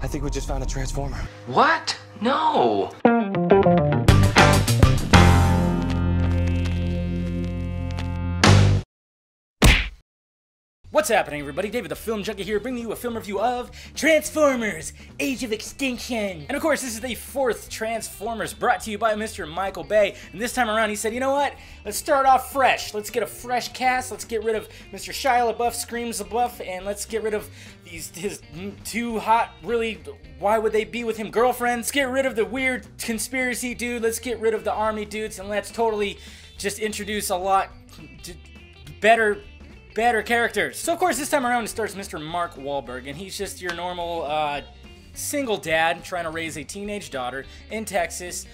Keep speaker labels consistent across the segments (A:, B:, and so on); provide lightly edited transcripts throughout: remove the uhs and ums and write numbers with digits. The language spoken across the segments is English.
A: I think we just found a transformer.
B: What? No.
C: What's happening, everybody? David the Film Junkie here, bringing you a film review of Transformers: Age of Extinction. And of course, this is the 4th Transformers brought to you by Mr. Michael Bay. And this time around, he said, you know what? Let's start off fresh. Let's get a fresh cast. Let's get rid of Mr. Shia LaBeouf, Screams LaBeouf, and let's get rid of his too hot, really, why would they be with him, girlfriends. Let's get rid of the weird conspiracy dude. Let's get rid of the army dudes, and let's totally just introduce a lot better characters. So of course this time around it stars Mr. Mark Wahlberg, and he's just your normal single dad trying to raise a teenage daughter in Texas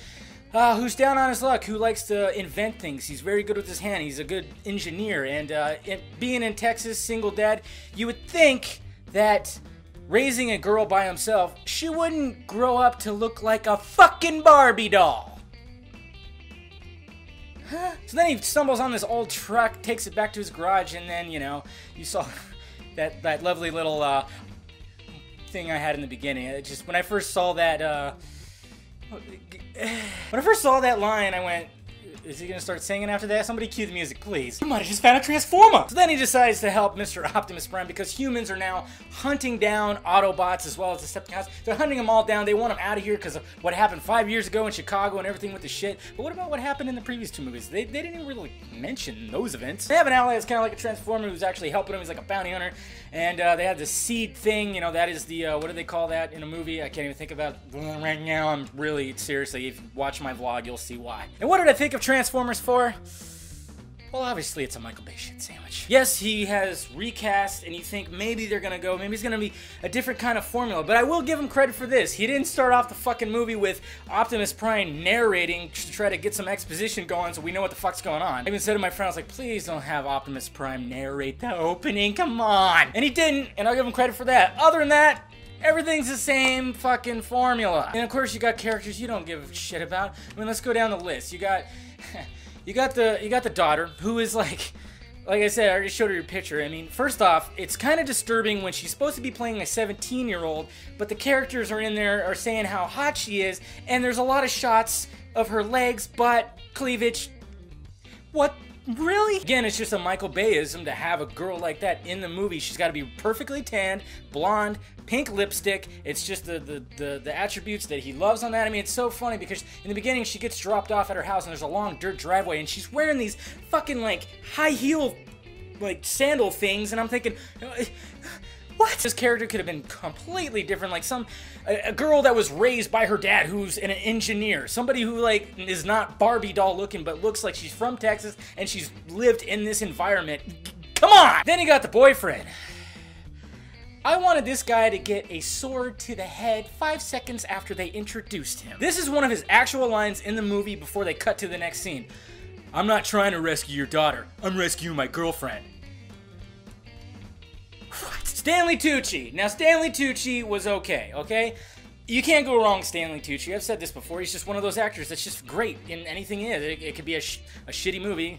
C: who's down on his luck, who likes to invent things. He's very good with his hand. He's a good engineer, and being in Texas, single dad, you would think that raising a girl by himself, she wouldn't grow up to look like a fucking Barbie doll. So then he stumbles on this old truck, takes it back to his garage, and then, you know, you saw that lovely little thing I had in the beginning. It just, when I first saw that line, I went, is he gonna start singing after that? Somebody cue the music, please. You might have just found a Transformer! So then he decides to help Mr. Optimus Prime, because humans are now hunting down Autobots as well as Decepticons. They're hunting them all down. They want them out of here because of what happened 5 years ago in Chicago and everything with the shit. But what about what happened in the previous 2 movies? They didn't even really mention those events. They have an ally that's kind of like a Transformer who's actually helping him. He's like a bounty hunter. And they have the seed thing, you know, that is the, what do they call that in a movie? I can't even think about it right now. I'm really, seriously, if you watch my vlog, you'll see why. And what did I think of Transformers 4? Well, obviously it's a Michael Bay shit sandwich. Yes, he has recast, and you think maybe they're gonna go, maybe it's gonna be a different kind of formula, but I will give him credit for this. He didn't start off the fucking movie with Optimus Prime narrating to try to get some exposition going so we know what the fuck's going on. I even said to my friend, I was like, please don't have Optimus Prime narrate the opening, come on! And he didn't, and I'll give him credit for that. Other than that, everything's the same fucking formula. And of course you got characters you don't give a shit about. I mean, let's go down the list. You got the daughter, who is like I said, I already showed her your picture. I mean, first off, it's kind of disturbing when she's supposed to be playing a 17-year-old, but the characters are in there are saying how hot she is, and there's a lot of shots of her legs, butt, cleavage. What? Really? Again, it's just a Michael Bayism to have a girl like that in the movie. She's got to be perfectly tanned, blonde, pink lipstick. It's just the attributes that he loves on that. I mean, it's so funny because in the beginning she gets dropped off at her house and there's a long dirt driveway and she's wearing these fucking like high heel like sandal things, and I'm thinking, what? This character could have been completely different, like a girl that was raised by her dad who's an engineer, somebody who like is not Barbie doll looking but looks like she's from Texas and she's lived in this environment. Come on! Then you got the boyfriend. I wanted this guy to get a sword to the head 5 seconds after they introduced him. This is one of his actual lines in the movie before they cut to the next scene. I'm not trying to rescue your daughter, I'm rescuing my girlfriend. What? Stanley Tucci. Now, Stanley Tucci was okay? You can't go wrong with Stanley Tucci. I've said this before. He's just one of those actors that's just great in anything he is. It could be a shitty movie,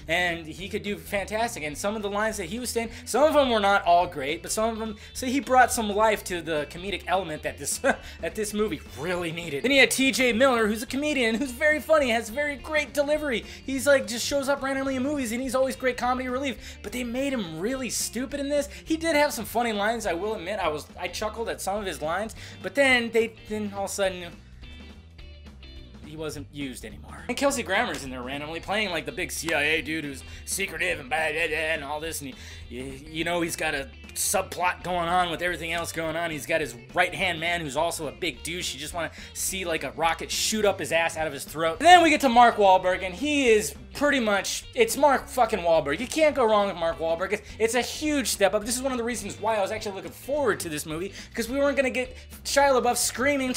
C: and he could do fantastic. And some of the lines that he was saying, some of them were not all great, but some of them, so he brought some life to the comedic element that this movie really needed. Then you had T.J. Miller, who's a comedian, who's very funny, has very great delivery. He's like, just shows up randomly in movies, and he's always great comedy relief. But they made him really stupid in this. He did have some funny lines, I will admit. I chuckled at some of his lines, but then all of a sudden he wasn't used anymore. And Kelsey Grammer's in there randomly playing like the big CIA dude who's secretive and blah, blah, blah, and all this, and you know he's got a subplot going on with everything else going on. He's got his right-hand man who's also a big douche. You just want to see like a rocket shoot up his ass out of his throat. And then we get to Mark Wahlberg, and he is pretty much, it's Mark fucking Wahlberg. You can't go wrong with Mark Wahlberg. It's a huge step up. This is one of the reasons why I was actually looking forward to this movie, because we weren't going to get Shia LaBeouf screaming,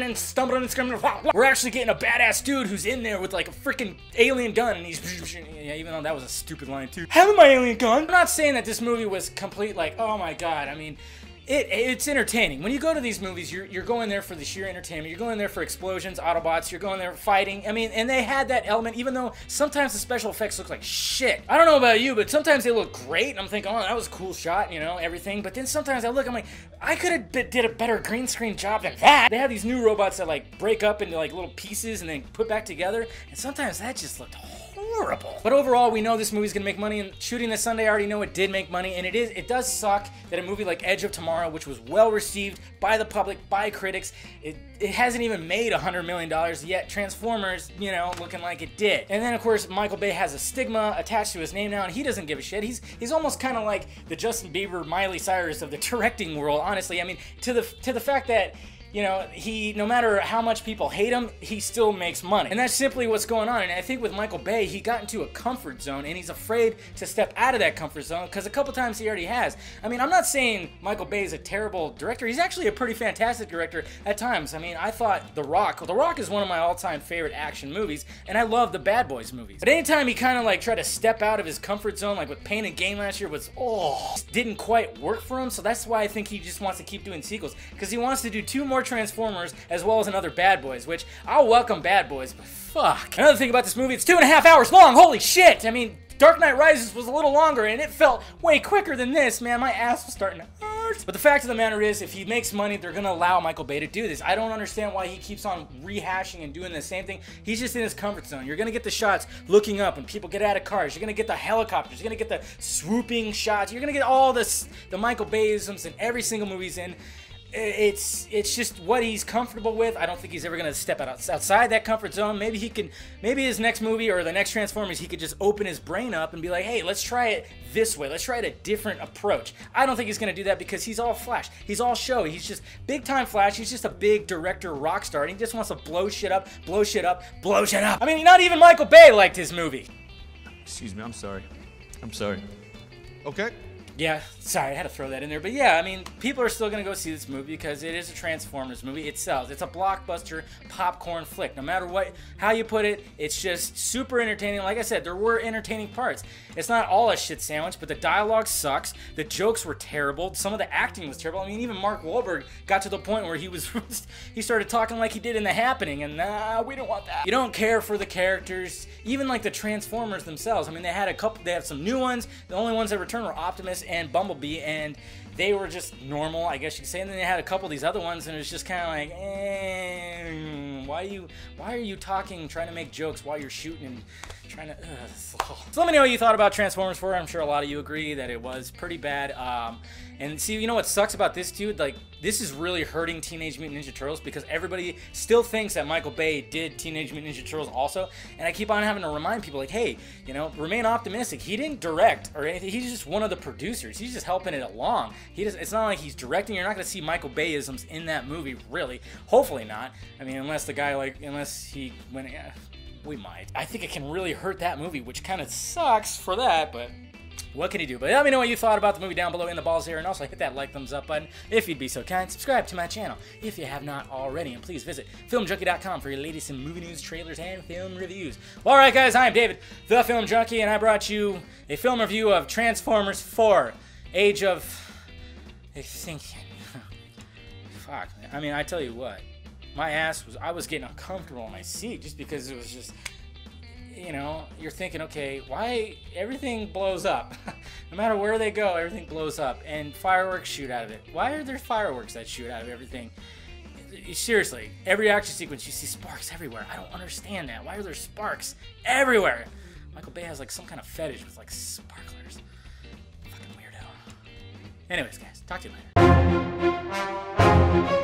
C: and stumbling and screaming. We're actually getting a badass dude who's in there with like a freaking alien gun, and he's, yeah, even though that was a stupid line too. Having my alien gun? I'm not saying that this movie was complete like, oh my god, I mean, It's entertaining. When you go to these movies, you're going there for the sheer entertainment. You're going there for explosions, Autobots. You're going there fighting. I mean, and they had that element, even though sometimes the special effects look like shit. I don't know about you, but sometimes they look great. And I'm thinking, oh, that was a cool shot, you know, everything. But then sometimes I look, I'm like, I could have did a better green screen job than that. They have these new robots that like break up into like little pieces and then put back together. And sometimes that just looked horrible. But overall, we know this movie's gonna make money, and shooting this Sunday, I already know it did make money, and it does suck that a movie like Edge of Tomorrow, which was well received by the public, by critics, it hasn't even made $100 million yet. Transformers, you know, looking like it did. And then of course, Michael Bay has a stigma attached to his name now, and he doesn't give a shit. He's almost kind of like the Justin Bieber, Miley Cyrus of the directing world, honestly. I mean, to the fact that, you know, no matter how much people hate him, he still makes money. And that's simply what's going on. And I think with Michael Bay, he got into a comfort zone, and he's afraid to step out of that comfort zone, because a couple times he already has. I mean, I'm not saying Michael Bay is a terrible director. He's actually a pretty fantastic director at times. I mean, I thought The Rock is one of my all-time favorite action movies, and I love the Bad Boys movies. But anytime he kind of like tried to step out of his comfort zone, like with Pain and Gain last year, didn't quite work for him. So that's why I think he just wants to keep doing sequels, because he wants to do 2 more Transformers as well as another Bad Boys, which I'll welcome Bad Boys, but fuck. Another thing about this movie, it's 2.5 hours long. Holy shit. I mean, Dark Knight Rises was a little longer, and it felt way quicker than this, man. My ass was starting to hurt. But the fact of the matter is, if he makes money, they're gonna allow Michael Bay to do this. I don't understand why he keeps on rehashing and doing the same thing. He's just in his comfort zone. You're gonna get the shots looking up when people get out of cars. You're gonna get the helicopters. You're gonna get the swooping shots. You're gonna get all this, the Michael Bayisms in every single movie he's in. It's just what he's comfortable with. I don't think he's ever going to step outside that comfort zone. Maybe his next movie or the next Transformers, he could just open his brain up and be like, hey, let's try it this way. Let's try it a different approach. I don't think he's going to do that, because he's all flash. He's all show. He's just big time flash. He's just a big director rock star, and he just wants to blow shit up, blow shit up, blow shit up. I mean, not even Michael Bay liked his movie.
A: Excuse me, I'm sorry. I'm sorry. Okay.
C: Yeah, sorry, I had to throw that in there. But yeah, I mean, people are still going to go see this movie because it is a Transformers movie. It sells. It's a blockbuster popcorn flick. No matter how you put it, it's just super entertaining. Like I said, there were entertaining parts. It's not all a shit sandwich, but the dialogue sucks. The jokes were terrible. Some of the acting was terrible. I mean, even Mark Wahlberg got to the point where he started talking like he did in The Happening, and nah, we don't want that. You don't care for the characters, even like the Transformers themselves. I mean, they have some new ones. The only ones that returned were Optimus and Bumblebee, and they were just normal, I guess you could say. And then they had a couple of these other ones, and it was just kind of like, why are you talking, trying to make jokes while you're shooting and trying to, So let me know what you thought about Transformers 4. I'm sure a lot of you agree that it was pretty bad. And see, you know what sucks about this, dude? Like, this is really hurting Teenage Mutant Ninja Turtles, because everybody still thinks that Michael Bay did Teenage Mutant Ninja Turtles also. And I keep on having to remind people, like, hey, you know, remain optimistic. He didn't direct or anything. He's just one of the producers. He's just helping it along. It's not like he's directing. You're not going to see Michael Bayisms in that movie, really. Hopefully not. I mean, unless he went, yeah, we might. I think it can really hurt that movie, which kind of sucks for that, but what can you do? But let me know what you thought about the movie down below in the balls here, and also hit that like, thumbs up button if you'd be so kind. Subscribe to my channel if you have not already, and please visit filmjunkie.com for your latest in movie news, trailers, and film reviews. Well, alright guys, I'm David, the Film Junkie, and I brought you a film review of Transformers 4, Age of Extinction. Fuck, man. I mean, I tell you what, I was getting uncomfortable in my seat just because it was just, you know, you're thinking, okay, why everything blows up? No matter where they go, everything blows up, and fireworks shoot out of it. Why are there fireworks that shoot out of everything? Seriously, every action sequence you see sparks everywhere. I don't understand that. Why are there sparks everywhere? Michael Bay has like some kind of fetish with like sparklers. Fucking weirdo. Anyways, guys, talk to you later.